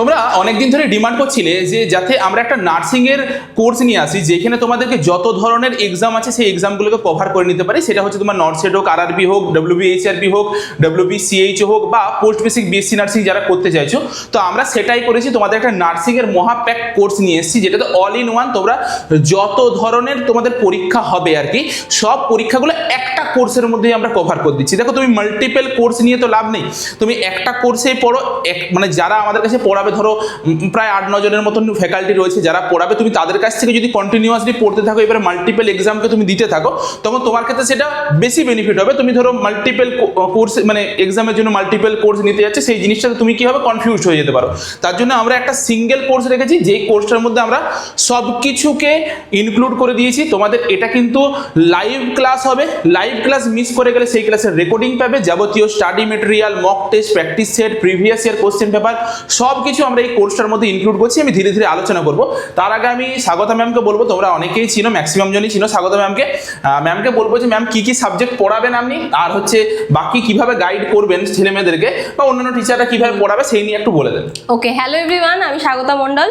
তোমরা অনেকদিন ধরে ডিমান্ড করছিলে যে যাতে আমরা একটা নার্সিংয়ের কোর্স নিয়ে আসি যেখানে তোমাদেরকে যত ধরনের এক্সাম আছে সেই এক্সামগুলোকে কভার করে নিতে পারি। সেটা হচ্ছে তোমার নর্সেট হোক, আরআরবি হোক, ডব্লিউবিএইচআরবি হোক, ডব্লিউবিসিএইচ হোক বা পোস্ট বেসিক বিএসসি নার্সিং যারা করতে চাইছো, তো আমরা সেটাই করেছি। তোমাদের একটা নার্সিংয়ের মহাপ্যাক কোর্স নিয়ে এসেছি যেটাতে অল ইন ওয়ান তোমরা যত ধরনের তোমাদের পরীক্ষা হবে আর কি, সব পরীক্ষাগুলো একটা কোর্সের মধ্যেই আমরা কভার করে দিচ্ছি। দেখো তুমি মাল্টিপল কোর্স নিয়ে তো লাভ নেই, তুমি একটা কোর্সেই পড়ো। মানে যারা আমাদের কাছে পড়াবে, ধরো প্রায় 8-9 জনের মতন ফ্যাকাল্টি রয়েছে যারা পড়াবে, তুমি তাদের কাছ থেকে যদি কন্টিনিউয়াসলি পড়তে থাকো, এবারে মাল্টিপল এক্সামকে তুমি দিতে থাকো, তখন তোমার ক্ষেত্রে সেটা বেশি বেনিফিট হবে। তুমি ধরো মাল্টিপল কোর্স মানে এক্সামের জন্য মাল্টিপল কোর্স নিতে যাচ্ছে, সেই জিনিসটাতে তুমি কি হবে কনফিউজ হয়ে যেতে পারো। তার জন্য আমরা একটা সিঙ্গেল কোর্স রেখেছি, যেই কোর্সটার মধ্যে আমরা সব কিছুকে ইনক্লুড করে দিয়েছি। তোমাদের এটা কিন্তু লাইভ ক্লাস হবে, লাইভ ক্লাস মিস করে গেলে সেই ক্লাসের রেকর্ডিং পাবে, যাবতীয় study material, mock test, practice set, previous year question paper সব কিছু আমরা এই কোর্সটার মধ্যে ইনক্লুড করছি। আমি ধীরে ধীরে আলোচনা করব। তার আগে আমি স্বাগতা ম্যামকে বলবো, তোমরা অনেকেই চিনো, ম্যাক্সিমাম জনই চিনো স্বাগতা ম্যামকে বলবো যে ম্যাম কি কি সাবজেক্ট পড়াবেন আপনি, আর হচ্ছে বাকি কিভাবে গাইড করবেন ছেলে মেয়েদেরকে, বা অন্যান্য টিচাররা কিভাবে পড়াবে সেই নিয়ে একটু বলে দেন। ওকে, হ্যালো এভরিওয়ান, আমি স্বাগতা মণ্ডল।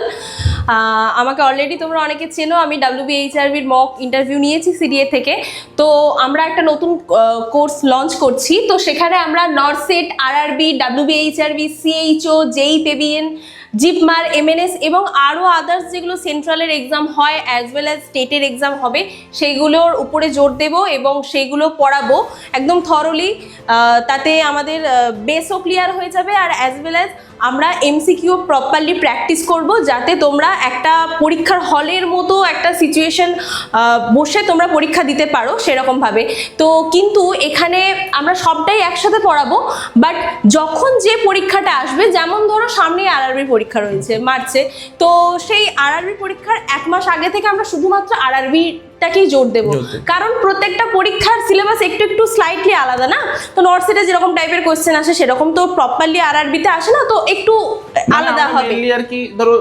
আমাকে অলরেডি তোমরা অনেকে চেনো। আমি ডব্লিউবিএইচআরবির মক ইন্টারভিউ নিয়েছি সিডিএ থেকে। তো আমরা একটা নতুন কোর্স লঞ্চ করছি, তো সেখানে আমরা নর্সেট, আরআরবি, ডব্লিউবিএইচআরবি, সিএইচও, জেই পেবিএন, জিপমার, এমএনএস এবং আরও আদার্স যেগুলো সেন্ট্রালের এক্সাম হয় অ্যাজ ওয়েল অ্যাজ স্টেটের এক্সাম হবে, সেইগুলোর উপরে জোর দেব এবং সেইগুলো পড়াবো একদম থরলি। তাতে আমাদের বেসও ক্লিয়ার হয়ে যাবে, আর অ্যাজ ওয়েল অ্যাজ আমরা এমসিকিউ প্রপারলি প্র্যাকটিস করব, যাতে তোমরা একটা পরীক্ষার হলের মতো একটা সিচুয়েশন বসে তোমরা পরীক্ষা দিতে পারো সেরকমভাবে। তো কিন্তু এখানে আমরা সবটাই একসাথে পড়াবো, বাট যখন যে পরীক্ষাটা আসবে, যেমন ধরো সামনে আরআরবির পরীক্ষা রয়েছে মার্চে, তো সেই আরআরবি পরীক্ষার 1 মাস আগে থেকে আমরা শুধুমাত্র আরআরবিটাকেই জোর দেবো, কারণ প্রত্যেকটা পরীক্ষার সিলেবাস একটু একটু স্লাইটলি আলাদা না। তো নর্সেটে যেরকম টাইপের কোশ্চেন আসে সেরকম তো প্রপারলি আরআরবিতে আসে না, তো একটু আলাদা হবে আর কি। ধরো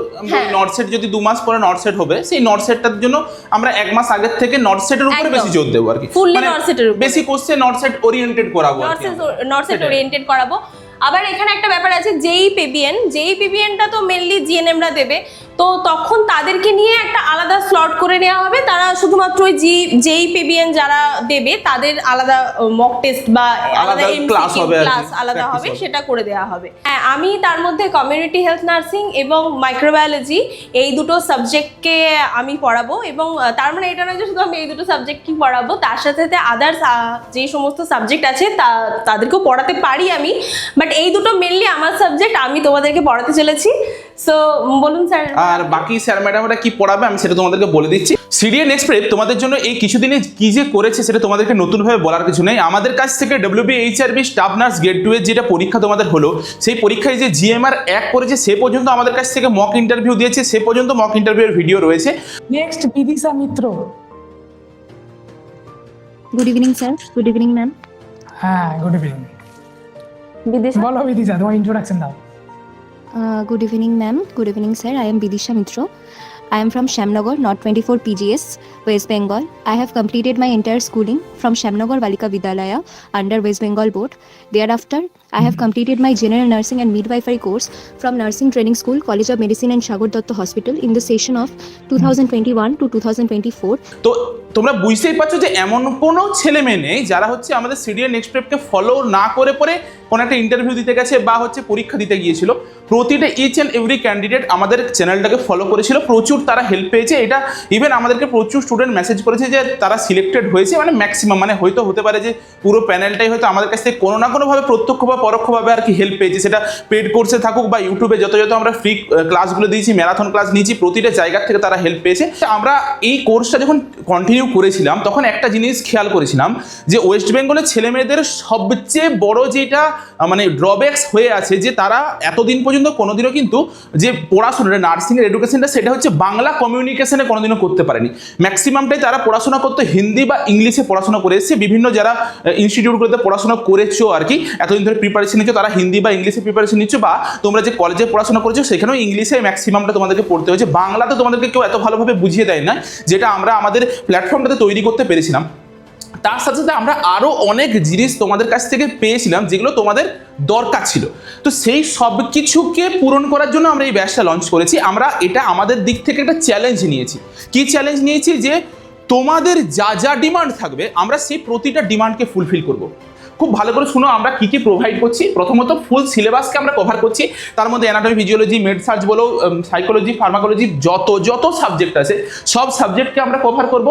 নর্সেট যদি 2 মাস পরে নর্সেট হবে, সেই নর্সেটটার জন্য আমরা 1 মাস আগে থেকে নর্সেটের উপরে বেশি জোর দেবো আর কি, ফুললি নর্সেটের উপরে বেশি কোশ্চেন নর্সেট ওরিয়েন্টেড করাবো, নর্সেট ওরিয়েন্টেড করাবো। আবার এখানে একটা ব্যাপার আছে, জেই পেবিএনটা তো মেনলি জিএনএমরা দেবে, তো তখন তাদেরকে নিয়ে একটা আলাদা স্লট করে নেওয়া হবে। তারা শুধুমাত্র ওই জেই পেবিএন যারা দেবে তাদের আলাদা মক টেস্ট বা আলাদা এমসিকিউ ক্লাস আলাদা হবে, সেটা করে দেওয়া হবে। হ্যাঁ, আমি তার মধ্যে কমিউনিটি হেলথ নার্সিং এবং মাইক্রোবায়োলজি এই দুটো সাবজেক্টকে আমি পড়াবো, এবং তার মানে এটা নয় যে শুধু আমি এই দুটো সাবজেক্টই পড়াবো, তার সাথে সাথে আদার্স যে সমস্ত সাবজেক্ট আছে তাদেরকেও পড়াতে পারি আমি, বাট এই দুটো মেনলি আমার সাবজেক্ট, আমি তোমাদেরকে পড়াতে চলেছি। সো বলুন স্যার, আর বাকি স্যার ম্যাডামরা কি পড়াবে আমি সেটা তোমাদেরকে বলে দিচ্ছি। সিডিএ নেক্সট প্রেপ তোমাদের জন্য এই কিছুদিনে কি যে করেছে সেটা তোমাদেরকে নতুনভাবে বলার কিছু নেই। আমাদের কাছ থেকে ডব্লিউবিএইচআরবি স্টাফ নার্স গ্রেড 2 এর যেটা পরীক্ষা তোমাদের হলো, সেই পরীক্ষায় যে জিএমআর 1 করেছে সে পর্যন্ত আমাদের কাছ থেকে মক ইন্টারভিউ দিয়েছে, সে পর্যন্ত মক ইন্টারভিউর ভিডিও রয়েছে। Next Bidisha Mitra. Good evening sir. Good evening ma'am. হ্যাঁ, গুড ইভিনিং। বিদিশা, বলো বিদিশা, তোমার ইন্ট্রোডাকশন দাও। Good evening, ma'am. Good evening, sir. I am Bidisha Mitro. I am from Shamnagar, Not 24 PGS, West Bengal. I have completed my entire schooling from Shamnagar Balika Vidyalaya under West Bengal Board. Thereafter, I have completed my general nursing and midwifery course from Nursing Training School, College of Medicine and Sagar Datta Hospital in the session of 2021 to 2024. তো তোমরা বুঝতেই পারছো যে এমন কোনো ছেলে মেয়ে নেই যারা হচ্ছে আমাদের সিডিএ নেক্সট প্রেপকে ফলো না করে পরে কোনো একটা ইন্টারভিউ দিতে গেছে বা হচ্ছে পরীক্ষা দিতে গিয়েছিল। প্রতিটা ইচ অ্যান্ড এভরি ক্যান্ডিডেট আমাদের চ্যানেলটাকে ফলো করেছিল, প্রচুর তারা হেল্প পেয়েছে। এটা ইভেন আমাদেরকে প্রচুর স্টুডেন্ট মেসেজ করেছে যে তারা সিলেক্টেড হয়েছে, মানে ম্যাক্সিমাম, মানে হয়তো হতে পারে যে পুরো প্যানেলটাই হয়তো আমাদের কাছ থেকে কোনো না কোনোভাবে প্রত্যক্ষ বা পরোক্ষভাবে আর কি হেল্প পেয়েছে। সেটা পেড কোর্সে থাকুক বা ইউটিউবে যত আমরা ফ্রি ক্লাসগুলো দিয়েছি, ম্যারাথন ক্লাস নিয়েছি, প্রতিটা জায়গা থেকে তারা হেল্প পেয়েছে। আমরা এই কোর্সটা যখন কন্টিনিউ করেছিলাম তখন একটা জিনিস খেয়াল করেছিলাম যে ওয়েস্ট বেঙ্গলের ছেলে মেয়েদের সবচেয়ে বড় যেটা মানে ড্রব্যাকস হয়ে আছে, যে তারা এতদিন পর্যন্ত কোনোদিনও কিন্তু যে পড়াশোনাটা নার্সিংয়ের এডুকেশনটা সেটা হচ্ছে বাংলা কমিউনিকেশনে কোনোদিনও করতে পারেনি। ম্যাক্সিমামটাই তারা পড়াশোনা করতে হিন্দি বা ইংলিশে পড়াশোনা করে এসেছে। বিভিন্ন যারা ইনস্টিটিউটগুলোতে পড়াশোনা করেছো আর কি, এতদিন ধরে প্রিপারেশন নিচ্ছ, তারা হিন্দি বা ইংলিশে প্রিপারেশন নিচ্ছ, বা তোমরা যে কলেজে পড়াশোনা করেছো সেখানেও ইংলিশে ম্যাক্সিমামটা তোমাদেরকে পড়তে হয়েছে। বাংলাতে তোমাদেরকে কেউ এত ভালোভাবে বুঝিয়ে দেয় না, যেটা আমরা আমাদের প্ল্যাটফর্মটাতে তৈরি করতে পেরেছিলাম। তার সাথে সাথে আমরা আরও অনেক জিনিস তোমাদের কাছ থেকে পেয়েছিলাম যেগুলো তোমাদের দরকার ছিল। তো সেই সব কিছুকে পূরণ করার জন্য আমরা এই ব্যাচটা লঞ্চ করেছি। আমরা এটা আমাদের দিক থেকে একটা চ্যালেঞ্জ নিয়েছি। কি চ্যালেঞ্জ নিয়েছি? যে তোমাদের যা যা ডিমান্ড থাকবে আমরা সেই প্রতিটা ডিমান্ডকে ফুলফিল করব। খুব ভালো করে শুনো, আমরা কি কি প্রোভাইড করছি। প্রথমত ফুল সিলেবাসকে আমরা কভার করছি, তার মধ্যে অ্যানাটমি, ফিজিওলজি, মেড সার্চ বলো, সাইকোলজি, ফার্মাকোলজি, যত সাবজেক্ট আছে সব সাবজেক্টকে আমরা কভার করব।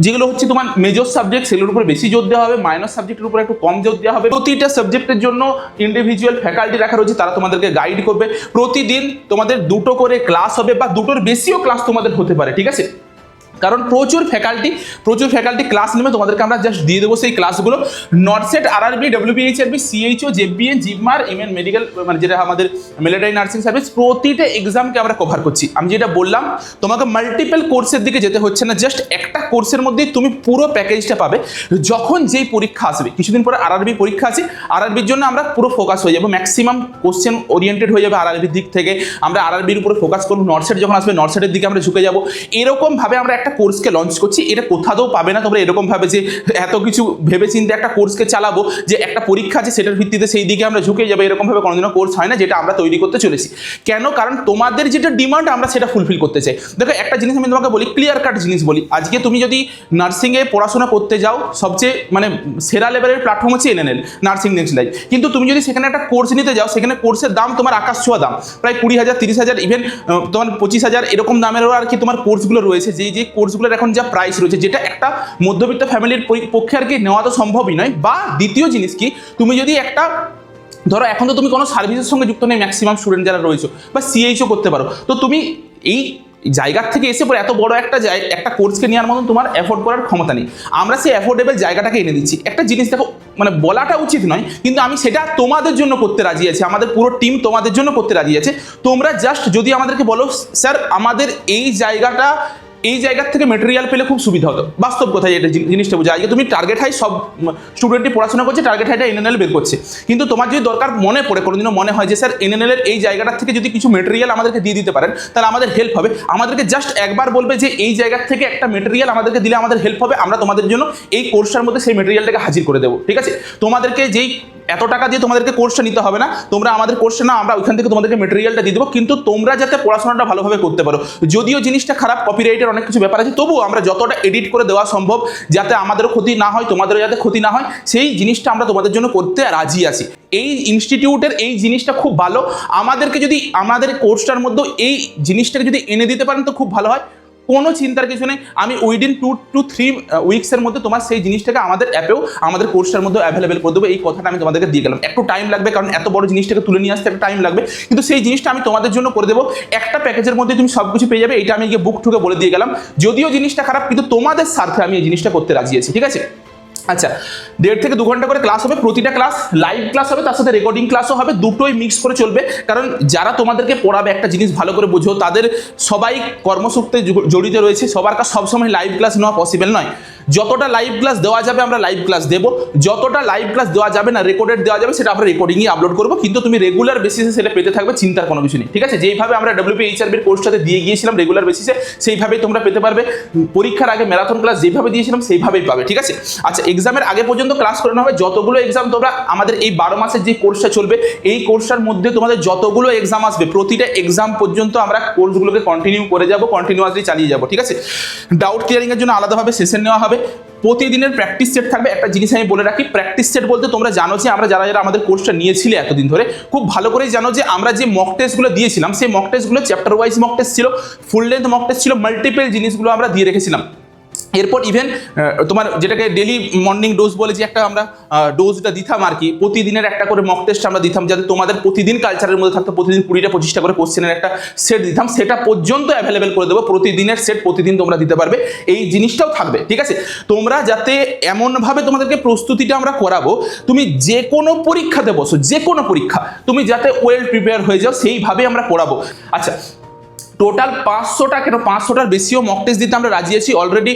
যেগুলো হচ্ছে তোমার মেজর সাবজেক্ট সেগুলোর উপর বেশি জোর দেওয়া হবে, মাইনর সাবজেক্টের উপর একটু কম জোর দেওয়া হবে। প্রতিটা সাবজেক্টের জন্য ইন্ডিভিজুয়াল ফ্যাকাল্টি রাখা রয়েছে, তারা তোমাদেরকে গাইড করবে। প্রতিদিন তোমাদের 2টো করে ক্লাস হবে বা 2টোর বেশিও ক্লাস তোমাদের হতে পারে, ঠিক আছে? কারণ প্রচুর ফ্যাকাল্টি ক্লাস নেবে, তোমাদেরকে আমরা জাস্ট দিয়ে দেবো সেই ক্লাসগুলো। নটসেট, RRB, WBHRB, CHO, JBN, JIPMER, MN medical, মানে যেটা আমাদের মিলিটারি নার্সিং সার্ভিস, প্রতিটা এক্সামকে আমরা কভার করছি। আমি যেটা বললাম, তোমাকে মাল্টিপল কোর্সের দিকে যেতে হচ্ছে না, জাস্ট একটা কোর্সের মধ্যেই তুমি পুরো প্যাকেজটা পাবে। যখন যেই পরীক্ষা আসবে, কিছুদিন পরে আরআরবি পরীক্ষা আছে, আরআরবির জন্য আমরা পুরো ফোকাস হয়ে যাবো, ম্যাক্সিমাম কোশ্চেন ওরিয়েন্টেড হয়ে যাবে আরআরবির দিক থেকে। আমরা আরআরবির উপরে ফোকাস করবো। নটসেট যখন আসবে, নটসেটের দিকে আমরা ঝুঁকে যাবো। এরকমভাবে আমরা একটা কোর্সকে লঞ্চ করছি। এটা কোথাও পাবে না তোমরা এরকম ভাবে যে এত কিছু ভেবে চিন্তে একটা কোর্সকে চালাবো, যে একটা পরীক্ষা আছে সেটার ভিত্তিতে সেই দিকে আমরা ঝুঁকে যাবো, এরকম ভাবে কোনোদিনও কোর্স হয় না, যেটা আমরা তৈরি করতে চলেছি। কেন? কারণ তোমাদের যেটা ডিমান্ড আমরা সেটা ফুলফিল করতে চাই। দেখো, একটা জিনিস আমি তোমাকে বলি, ক্লিয়ার কাট জিনিস বলি। আজকে তুমি যদি নার্সিংয়ে পড়াশোনা করতে যাও, সবচেয়ে মানে সেরা লেভেলের প্ল্যাটফর্ম হচ্ছে এনএনএল, নার্সিং নেক্সট লাইফ। কিন্তু তুমি যদি সেখানে একটা কোর্স নিতে যাও, সেখানে কোর্সের দাম তোমার আকাশ ছোঁয়া দাম, প্রায় 20,000, 30,000, ইভেন তোমার 25,000 এরকম দামেরও আর কি তোমার কোর্সগুলো রয়েছে। যে কোর্সগুলোর এখন যা প্রাইস রয়েছে, যেটা একটা মধ্যবিত্ত ফ্যামিলির পক্ষে আর কি নেওয়া তো সম্ভবই নয়। বা দ্বিতীয় জিনিস কি, তুমি যদি একটা ধরো এখন তো তুমি কোনো সার্ভিসের সঙ্গে যুক্ত নেই, ম্যাক্সিমাম স্টুডেন্ট যারা রয়েছে, বা সিএইচও করতে পারো, তো তুমি এই জায়গার থেকে এসে পরে এত বড় একটা কোর্সকে নেওয়ার মতন তোমার অ্যাফোর্ড করার ক্ষমতা নেই। আমরা সেই অ্যাফোর্ডেবল জায়গাটাকে এনে দিচ্ছি। একটা জিনিস দেখো, মানে বলাটা উচিত নয়, কিন্তু আমি সেটা তোমাদের জন্য করতে রাজি আছি। আমাদের পুরো টিম তোমাদের জন্য করতে রাজি আছে। তোমরা জাস্ট যদি আমাদেরকে বলো, স্যার আমাদের এই জায়গার থেকে মেটেরিয়াল পেলে খুব সুবিধা হতো, বাস্তব কথা এটা জিনিসটা বোঝা। আজকে তুমি টার্গেট হাই, সব স্টুডেন্টই পড়াশোনা করছে, টার্গেট হাইটা এনএনএল বের করছে, কিন্তু তোমার যদি দরকার মনে পড়ে, কোনোদিনও মনে হয় যে স্যার এনএনএল এর এই জায়গাটার থেকে যদি কিছু মেটেরিয়াল আমাদেরকে দিয়ে দিতে পারেন, তাহলে আমাদের হেল্প হবে। আমাদেরকে জাস্ট একবার বলবে যে এই জায়গার থেকে একটা মেটেরিয়াল আমাদেরকে দিলে আমাদের হেল্প হবে, আমরা তোমাদের জন্য এই কোর্সটার মধ্যে সেই মেটেরিয়ালটাকে হাজির করে দেবো, ঠিক আছে? তোমাদেরকে যেই এত টাকা দিয়ে তোমাদেরকে কোর্সটা নিতে হবে না, তোমরা আমাদের কোর্সটা না, আমরা ওইখান থেকে তোমাদেরকে মেটেরিয়ালটা দিয়ে দেবো, কিন্তু তোমরা যাতে পড়াশোনাটা ভালোভাবে করতে পারো। যদিও জিনিসটা খারাপ, কপিরাইটের অনেক কিছু ব্যাপার আছে, তবুও আমরা যতটা এডিট করে দেওয়া সম্ভব, যাতে আমাদেরও ক্ষতি না হয়, তোমাদেরও যাতে ক্ষতি না হয়, সেই জিনিসটা আমরা তোমাদের জন্য করতে রাজি আছি। এই ইনস্টিটিউটের এই জিনিসটা খুব ভালো। আমাদেরকে যদি আমাদের কোর্সটার মধ্যে এই জিনিসটাকে যদি এনে দিতে পারেন তো খুব ভালো হয়। কোনো চিন্তার কিছু নেই, আমি উইদিন 2 to 3 উইকসের মধ্যে তোমার সেই জিনিসটাকে আমাদের অ্যাপেও আমাদের কোর্সটার মধ্যে অ্যাভেলেবেল করে দেবো। এই কথাটা আমি তোমাদেরকে দিয়ে গেলাম। একটু টাইম লাগবে, কারণ এত বড় জিনিসটাকে তুলে নিয়ে আসতে একটা টাইম লাগবে, কিন্তু সেই জিনিসটা আমি তোমাদের জন্য করে দেবো। একটা প্যাকেজের মধ্যে তুমি সব কিছু পেয়ে যাবে, এটা আমি গিয়ে বুক ঠুকে বলে দিয়ে গেলাম। যদিও জিনিসটা খারাপ, কিন্তু তোমাদের স্বার্থে আমি এই জিনিসটা করতে রাজি আছি, ঠিক আছে? আচ্ছা, 1.5 থেকে 2 ঘন্টা করে ক্লাস হবে। প্রতিটা ক্লাস লাইভ ক্লাস হবে, তার সাথে রেকর্ডিং ক্লাসও হবে, দুটোই মিক্স করে চলবে। কারণ যারা তোমাদেরকে পড়াবে, একটা জিনিস ভালো করে বোঝো, তাদের সবাই কর্মসূত্রে জড়িত রয়েছে, সবার কাছে সবসময় লাইভ ক্লাস নেওয়া পসিবল নয়। যতটা লাইভ ক্লাস দেওয়া যাবে আমরা লাইভ ক্লাস দেবো, যতটা লাইভ ক্লাস দেওয়া যাবে না, রেকর্ডেড দেওয়া যাবে, সেটা আমরা রেকর্ডিংই আপলোড করবো। কিন্তু তুমি রেগুলার বেসিসে সেটা পেতে থাকবে, চিন্তার কোনো কিছু নেই, ঠিক আছে? যেইভাবে আমরা ডব্লিউবিএইচআরবির কোর্সটাতে দিয়ে গিয়েছিলাম রেগুলার বেসিসে, সেইভাবেই তোমরা পেতে পারবে। পরীক্ষার আগে ম্যারাথন ক্লাস যেভাবে দিয়েছিলাম সেইভাবেই পাবে, ঠিক আছে? আচ্ছা, এক্সামের আগে পর্যন্ত ক্লাস করানো হবে। যতগুলো এক্সাম তোমরা আমাদের এই 12 মাসের যে কোর্সটা চলবে, এই কোর্সটার মধ্যে তোমাদের যতগুলো এক্সাম আসবে, প্রতিটা এক্সাম পর্যন্ত আমরা কোর্সগুলোকে কন্টিনিউ করে যাব, কন্টিনিউয়াসলি চালিয়ে যাব, ঠিক আছে? ডাউট ক্লিয়ারিংয়ের জন্য আলাদাভাবে সেশন নেওয়া হবে। প্রতিদিনের প্র্যাকটিস সেট থাকবে। একটা জিনিস আমি বলে রাখি, প্র্যাকটিস সেট বলতে তোমরা জানো যে আমরা যারা আমাদের কোর্সটা নিয়েছিলে এতদিন ধরে, খুব ভালো করেই জানো যে আমরা যে মক টেস্টগুলো দিয়েছিলাম, সেই মক টেস্টগুলো চ্যাপ্টার ওয়াইজ মক টেস্ট ছিল, ফুল লেন্থ মক টেস্ট ছিল, মাল্টিপল জিনিসগুলো আমরা দিয়ে রেখেছিলাম। এরপর ইভেন তোমার যেটাকে ডেলি মর্নিং ডোজ বলে যে একটা আমরা ডোজটা দিতাম আর কি, প্রতিদিনের একটা করে মক টেস্ট আমরা দিতাম, যাতে তোমাদের প্রতিদিন কালচারের মধ্যে থাকতো। প্রতিদিন 20-25টা করে কোশ্চেনের একটা সেট দিতাম, সেটা পর্যন্ত অ্যাভেলেবেল করে দেবো। প্রতিদিনের সেট প্রতিদিন তোমরা দিতে পারবে, এই জিনিসটাও থাকবে, ঠিক আছে? তোমরা যাতে এমনভাবে তোমাদেরকে প্রস্তুতিটা আমরা করাবো, তুমি যে কোনো পরীক্ষাতে বসো, যে কোনো পরীক্ষা তুমি যাতে ওয়েল প্রিপেয়ার হয়ে যাও, সেইভাবে আমরা পড়াবো। আচ্ছা, টোটাল 500টা, কেন 500টার বেশিও মক টেস্ট দিতে আমরা রাজি আছি অলরেডি।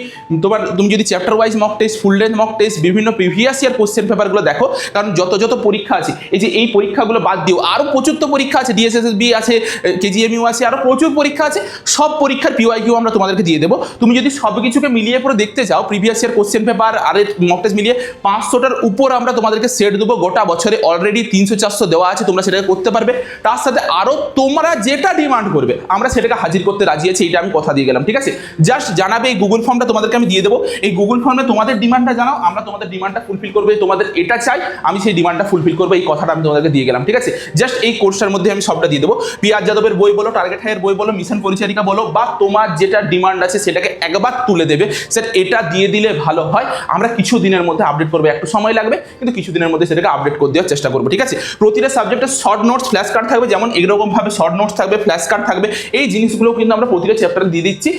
তুমি যদি chapter wise mock test, full length mock test, বিভিন্ন প্রিভিয়াস ইয়ার কোশ্চেন পেপারগুলো দেখো, কারণ যত পরীক্ষা আছে, এই পরীক্ষাগুলো বাদ দিও আরও প্রচুর তো পরীক্ষা আছে, ডিএসএসবি আছে, কেজিএমইউ আছে, আরও প্রচুর পরীক্ষা আছে, সব পরীক্ষার পিওয়াইকিউ আমরা তোমাদেরকে দিয়ে দেবো। তুমি যদি সব কিছুকে মিলিয়ে পরে দেখতে চাও, প্রিভিয়াস ইয়ার কোশ্চেন পেপার আর মক টেস্ট মিলিয়ে 500টার উপর আমরা তোমাদেরকে সেট দেবো। গোটা বছরে অলরেডি 300-400 দেওয়া আছে, তোমরা সেটাকে করতে পারবে। তার সাথে আরও তোমরা যেটা ডিমান্ড করবে আমরা সেটাকে হাজির করতে রাজি আছি, এটা আমি কথা দিয়ে গেলাম, ঠিক আছে? জাস্ট জানাবে, এই গুগল ফর্মটা তোমাদেরকে আমি দিয়ে দেবো, এই গুগল ফর্মে তোমাদের ডিমান্ডটা জানাও, আমরা তোমাদের ডিমান্ডটা ফুলফিল করবো। তোমাদের এটা চাই, আমি সেই ডিমান্ডটা ফুলফিল করবো, এই কথাটা আমি তোমাদেরকে দিয়ে গেলাম, ঠিক আছে? জাস্ট এই কোর্সটার মধ্যে আমি সবটা দিয়ে দেবো। পিয়াজ যাদবের বই বলো, টার্গেট হাইয়ের বই বলো, মিশন পরিচারিকা বলো, বা তোমার যেটা ডিমান্ড আছে সেটাকে একবার তুলে দেবে। স্যার এটা দিয়ে দিলে ভালো হয়, আমরা কিছু দিনের মধ্যে আপডেট করবো, একটু সময় লাগবে কিন্তু কিছু দিনের মধ্যে সেটাকে আপডেট করে দেওয়ার চেষ্টা করবো, ঠিক আছে? প্রতিটা সাবজেক্টের শর্ট নোটস, ফ্ল্যাশ কার্ড থাকবে, যেমন এরকমভাবে শর্ট নোটস থাকবে, ফ্ল্যাশ কার্ড থাকবে, এই জিনিসগুলো কিন্তু আমরা প্রতিটা চ্যাপ্টারে দিয়ে দিচ্ছি।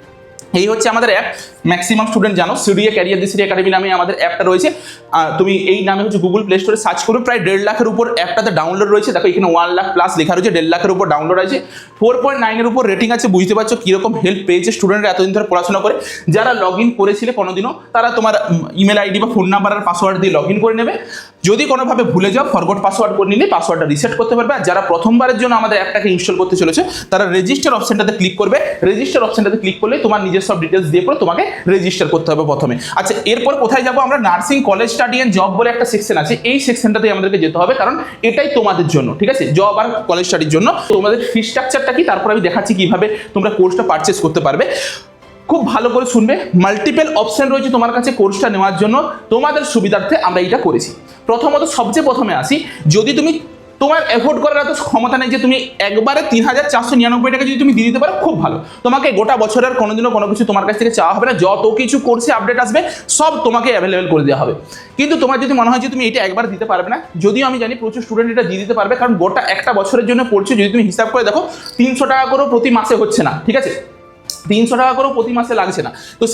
এই হচ্ছে আমাদের অ্যাপ। ম্যাক্সিমাম স্টুডেন্ট জানো সিডিএ ক্যারিয়ার দিসিডি একাডেমি নামে আমাদের অ্যাপটা রয়েছে। তুমি এই নামে হচ্ছে গুগল প্লে স্টোরে সার্চ করবে, প্রায় 1.5 লাখের উপর অ্যাপটাতে ডাউনলোড রয়েছে। দেখো এখানে 1 লাখ প্লাস লেখা রয়েছে, 1.5 লাখের উপর ডাউনলোড আছে, 4.9 উপর রেটিং আছে। বুঝতে পারছো কীরকম হেল্প পেয়েছে স্টুডেন্টরা এতদিন ধরে পড়াশোনা করে। যারা লগ ইন করেছিলে কোনোদিনও, তারা তোমার ইমেল আইডি বা ফোন নাম্বার আর পাসওয়ার্ড দিয়ে লগ ইন করে নেবে। যদি কোনোভাবে ভুলে যাও, ফরগট পাসওয়ার্ড করে নিলে পাসওয়ার্ডটা রিসেট করতে পারবে। আর যারা প্রথমবারের জন্য আমাদের অ্যাপটাকে ইনস্টল করতে চলেছে, তারা রেজিস্টার অপশনটাতে ক্লিক করবে। রেজিস্টার অপশনটাতে ক্লিক করলে তোমার নিজের সব ডিটেলস দিয়ে পরে তোমাকে রেজিস্টার করতে হবে প্রথমে। আচ্ছা, এরপর কোথায় যাবো আমরা? Nursing college study and job বলে একটা সেকশন আছে, এই সেকশনটাতে আমাদেরকে যেতে হবে, কারণ এটাই তোমাদের জন্য, ঠিক আছে? জব আর কলেজ স্টাডির জন্য। তোমাদের ফি স্ট্রাকচারটা কি, তারপর আমি দেখাচ্ছি কিভাবে তোমরা কোর্সটা পারচেস করতে পারবে। খুব ভালো করে শুনবে, মাল্টিপল অপশন রয়েছে তোমার কাছে কোর্সটা নেওয়ার জন্য। তোমাদের সুবিধার্থে আমরা এটা করেছি। প্রথমত সবচেয়ে প্রথমে আসি, যদি তুমি তোমার এফোর্ড করার এত ক্ষমতা নেই যে তুমি একবারে 3,499 টাকা যদি তুমি দিয়ে দিতে পারো, খুব ভালো। তোমাকে গোটা বছরের কোনোদিনও কোনো কিছু তোমার কাছ থেকে চাওয়া হবে না। যত কিছু কোর্সে আপডেট আসবে সব তোমাকে অ্যাভেলেবেল করে দেওয়া হবে। কিন্তু তোমার যদি মনে হয় যে তুমি এটা একবার দিতে পারবে না, যদিও আমি জানি প্রচুর স্টুডেন্ট এটা দিয়ে দিতে পারবে, কারণ গোটা একটা বছরের জন্য পড়ছে। যদি তুমি হিসাব করে দেখো, 300 টাকা করেও প্রতি মাসে হচ্ছে না, ঠিক আছে? 300 টাকা করেও প্রতি মাসে লাগছে না, তো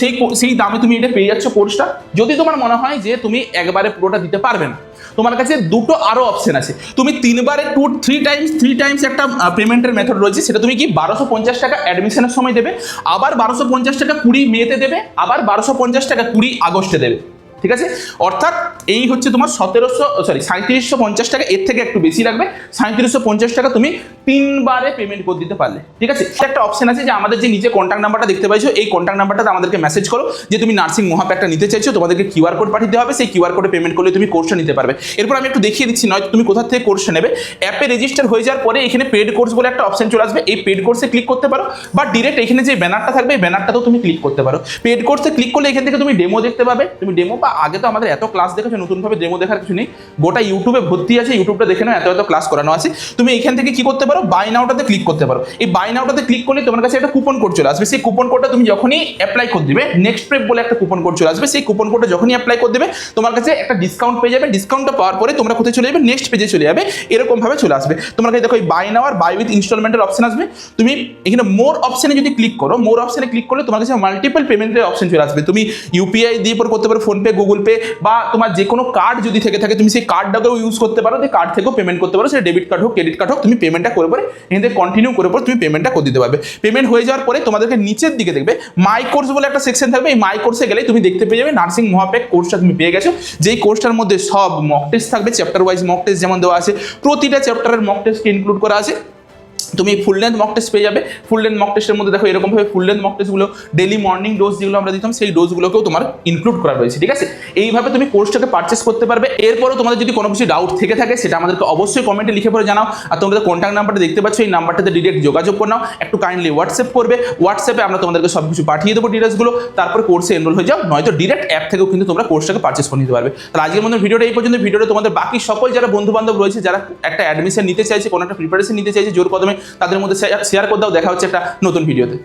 সেই দামে তুমি এটা পেয়ে যাচ্ছ কোর্সটা। যদি তোমার মনে হয় যে তুমি একবারে পুরোটা দিতে পারবে না, তোমার কাছে দুটো আরো অপশন আছে। তুমি 3 টাইমস একটা পেমেন্টের মেথড রয়েছে, সেটা তুমি কি 1250 টাকা অ্যাডমিশনের সময় দেবে, আবার 1250 টাকা 20 মেতে দেবে, আবার 1250 টাকা 20 আগস্টে দেবে, ঠিক আছে? অর্থাৎ এই হচ্ছে তোমার 3750 টাকা। এর থেকে একটু বেশি লাগবে, 3750 টাকা তুমি 3 বারে পেমেন্ট করে দিতে পারলে, ঠিক আছে? একটা অপশন আছে যে আমাদের যে নিচে কন্ট্যাক্ট নাম্বারটা দেখতে পাইছো, এই কন্ট্যাক্ট নাম্বারটাতে আমাদেরকে মেসেজ করো যে তুমি নার্সিং মহাপ্যাকটা নিতে চাইছো, তোমাদেরকে কিউআর কোড পাঠিয়ে দেওয়া হবে, সেই কিউআর কোডে পেমেন্ট করলে তুমি কোর্সটা নিতে পারবে। এরপর আমি একটু দেখিয়ে দিচ্ছি, নয় তুমি কোথা থেকে কোর্সটা নেবে। অ্যাপে রেজিস্টার হয়ে যাওয়ার পরে এখানে পেড কোর্স বলে একটা অপশন চলে আসবে, এই পেড কোর্সে ক্লিক করতে পারো, বা ডিরেক্ট এখানে যে ব্যানারটা থাকবে এই ব্যানারটাতেও তুমি ক্লিক করতে পারো। পেড কোর্সে ক্লিক করলে এখান থেকে তুমি ডেমো দেখতে পাবে। তুমি ডেমো, বা আগে তো আমাদের এত ক্লাস দেখেছো, নতুনভাবে ডেমো দেখার কিছু নেই, গোটা ইউটিউবে ভর্তি আছে, ইউটিউবটা দেখে নাও, এত ক্লাস করানো আছে। তুমি এখান থেকে কি করতে পারো, বাই নাওটাতে ক্লিক করতে পারো। এই বাই নাওটাতে ক্লিক করলে তোমার কাছে একটা কুপন কোড চলে আসবে। সেই কুপন কোডটা তুমি যখনই অ্যাপ্লাই করে দিবে, নেক্সট প্রেপ বলে একটা কুপন কোড চলে আসবে, সেই কুপন কোডটা যখনই অ্যাপ্লাই করে দেবে তোমার কাছে একটা ডিসকাউন্ট পেয়ে যাবে। ডিসকাউন্টটা পাওয়ার পরে তোমরা কোথায় চলে যাবে, নেক্সট পেজে চলে যাবে। এরকম ভাবে চলে আসবে তোমার কাছে। দেখো এই বাই নাও আর বাই উইথ ইনস্টলমেন্টের অপশন আসবে। তুমি এখানে মোর অপশনে যদি ক্লিক করো, মোর অপশনে ক্লিক করলে তোমার কাছে মাল্টিপল পেমেন্টের অপশন চলে আসবে। তুমি ইউপিআই দিয়ে পর করতে পারো, ফোনপে, গুগল পে, বা তোমার যে কোনো কার্ড যদি থেকে থাকে তুমি সেই কার্ডটাকেও ইউজ করতে পারো, যে কার্ড থেকেও পেমেন্ট করতে পারো, সেটা ডেবিট কার্ড হোক, ক্রেডিট কার্ড হোক, তুমি পেমেন্টটা করে পরে এখান থেকে কন্টিনিউ করে পরে তুমি পেমেন্টটা করে দিতে পারবে। পেমেন্ট হয়ে যাওয়ার পরে তোমাদেরকে নিচের দিকে দেখবে মাই কোর্স বলে একটা সেকশন থাকবে। এই মাই কোর্সে গেলে তুমি দেখতে পেয়ে যাবে নার্সিং মহাপ্যাক কোর্সটা তুমি পেয়ে গেছো, যেই কোর্সটার মধ্যে সব মক টেস্ট থাকবে, চ্যাপ্টার ওয়াইজ মক টেস্ট যেমন দেওয়া আছে, প্রতিটা চ্যাপ্টারের মক টেস্টকে ইনক্লুড করা আছে। তুমি ফুল লেন্থ মক টেস্ট পেয়ে যাবে। ফুল লেন্থ মক টেস্টের মধ্যে দেখো এরকমভাবে ফুল লেন্থ মক টেস্টগুলো ডেলি মর্নিং ডোজ যেগুলো আমরা দিতাম, সেই ডোজগুলোকেও তোমার ইনক্লুড করা রয়েছে, ঠিক আছে? এইভাবে তুমি কোর্সটাকে পারচেস করতে পারবে। এরপরও তোমাদের যদি কোনো কিছু ডাউট থেকে থাকে সেটা আমাদেরকে অবশ্যই কমেন্টে লিখে পরে জানাও। আর তোমাদের কন্ট্যাক্ট নাম্বারটা দেখতে পাচ্ছ, এই নাম্বারটাতে ডিরেক্ট যোগাযোগ করে নাও। একটু কাইন্ডলি হোয়াটসঅ্যাপ করবে, হোয়াটসঅ্যাপে আমরা তোমাদেরকে সব কিছু পাঠিয়ে দেবো ডিটেলসগুলো, তারপর কোর্সে এনরোল হয়ে যাও। নয়তো ডিরেক্ট অ্যাপ থেকেও কিন্তু তোমরা কোর্সটাকে পারচেস করে নিতে পারবে। তাহলে আজকের মধ্যে ভিডিওটা এই পর্যন্ত। ভিডিওটা তোমাদের বাকি সকল যারা বন্ধু বান্ধব রয়েছে, যারা একটা অ্যাডমিশন নিতে চাইছে, কোনো একটা প্রিপারেশন নিতে চাইছে জোর কদমে, তাদের মধ্যে শেয়ার করে দাও। দেখা হচ্ছে একটা নতুন ভিডিওতে।